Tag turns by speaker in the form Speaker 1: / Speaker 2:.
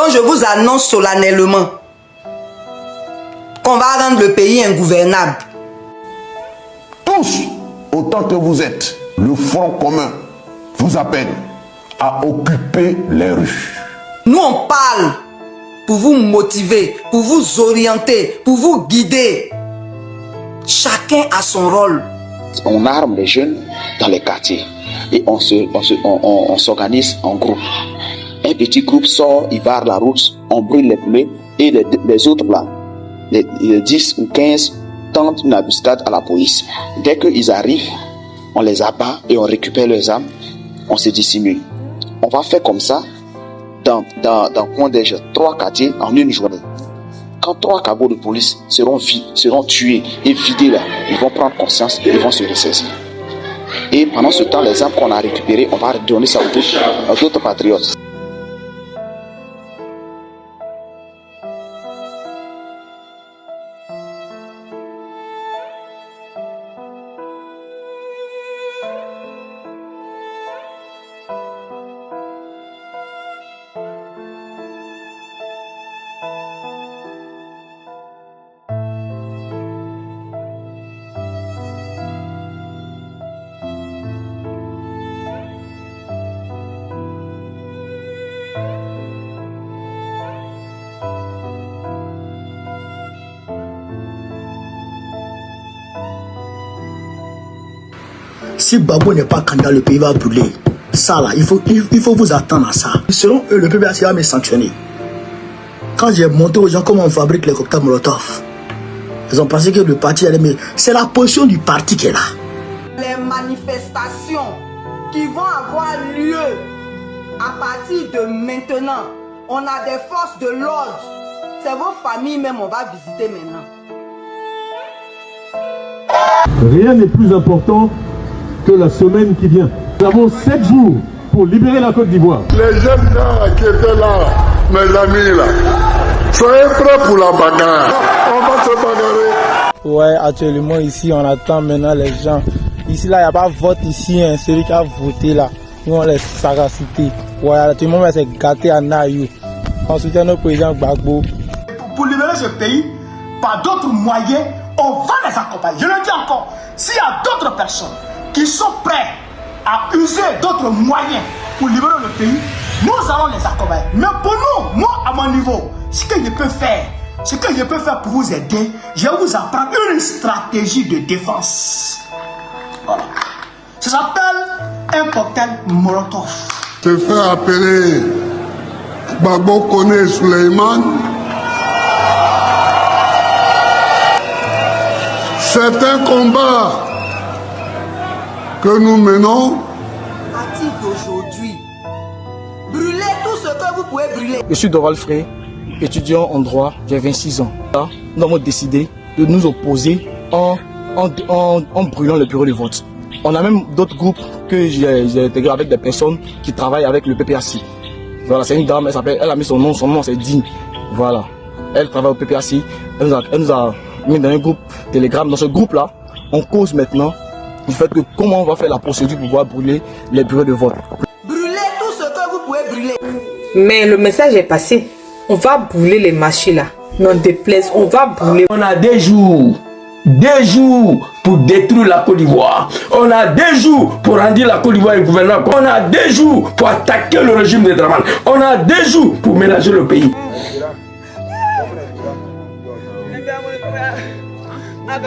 Speaker 1: Donc je vous annonce solennellement qu'on va rendre le pays ingouvernable.
Speaker 2: Tous, autant que vous êtes, le Front commun vous appelle à occuper les rues.
Speaker 1: Nous on parle pour vous motiver, pour vous orienter, pour vous guider. Chacun a son rôle.
Speaker 3: On arme les jeunes dans les quartiers et on s'organise en groupe. Un petit groupe sort, il barre la route, on brûle les pneus et les autres là, les 10 ou 15 tentent une embuscade à la police. Dès qu'ils arrivent, on les abat et on récupère leurs armes, on se dissimule. On va faire comme ça dans coin des 3 quartiers en une journée. Quand 3 cagots de police seront tués et vidés là, ils vont prendre conscience et ils vont se ressaisir. Et pendant ce temps, les armes qu'on a récupérées, on va donner ça aux autres patriotes.
Speaker 4: Si Babo n'est pas candidat, le pays va brûler. Ça là, il faut vous attendre à ça. Selon eux, le PPAC va me sanctionner. Quand j'ai montré aux gens comment on fabrique les cocktails Molotov, ils ont pensé que le parti allait... Mais c'est la position du parti qui est là.
Speaker 1: Les manifestations qui vont avoir lieu à partir de maintenant, on a des forces de l'ordre. C'est vos familles même, on va visiter maintenant.
Speaker 5: Rien n'est plus important que la semaine qui vient. Nous avons 7 jours pour libérer la Côte d'Ivoire.
Speaker 6: Les jeunes gens qui étaient là, mes amis là, soyez prêts pour la bagarre. On va se bagarrer.
Speaker 7: Ouais, actuellement ici, on attend maintenant les gens. Ici, là, il n'y a pas de vote ici, hein. Celui qui a voté là. Nous, on les sagacité. Ouais, tout le monde s'est gâté à Naïou. On soutient notre président Gbagbo.
Speaker 4: Pour libérer ce pays, par d'autres moyens, on va les accompagner. Je le dis encore, s'il y a d'autres personnes qui sont prêts à user d'autres moyens pour libérer le pays, nous allons les accompagner. Mais pour nous, moi à mon niveau, ce que je peux faire pour vous aider, je vais vous apprendre une stratégie de défense. Voilà. Ça s'appelle un cocktail Molotov.
Speaker 6: Te faire appeler Babo Kone Suleiman. C'est un combat que nous menons.
Speaker 1: À partir d'aujourd'hui, brûlez tout ce que vous pouvez brûler.
Speaker 7: Je suis Doral Frey, étudiant en droit, j'ai 26 ans. Là, nous avons décidé de nous opposer en brûlant le bureau de vote. On a même d'autres groupes que j'ai intégrés avec des personnes qui travaillent avec le PPAC. Voilà, c'est une dame, elle a mis son nom c'est Digne. Voilà, elle travaille au PPAC, elle nous a mis dans un groupe Telegram. Dans ce groupe-là, on cause maintenant du fait que comment on va faire la procédure pour pouvoir brûler les bureaux de vote.
Speaker 1: Brûlez tout ce que vous pouvez brûler.
Speaker 8: Mais le message est passé. On va brûler les machines là. Non déplaise, on va brûler.
Speaker 9: On a 2 jours. 2 jours pour détruire la Côte d'Ivoire. On a 2 jours pour rendre la Côte d'Ivoire ingouvernable. On a 2 jours pour attaquer le régime de Draman. On a 2 jours pour ménager le pays.
Speaker 10: Ah,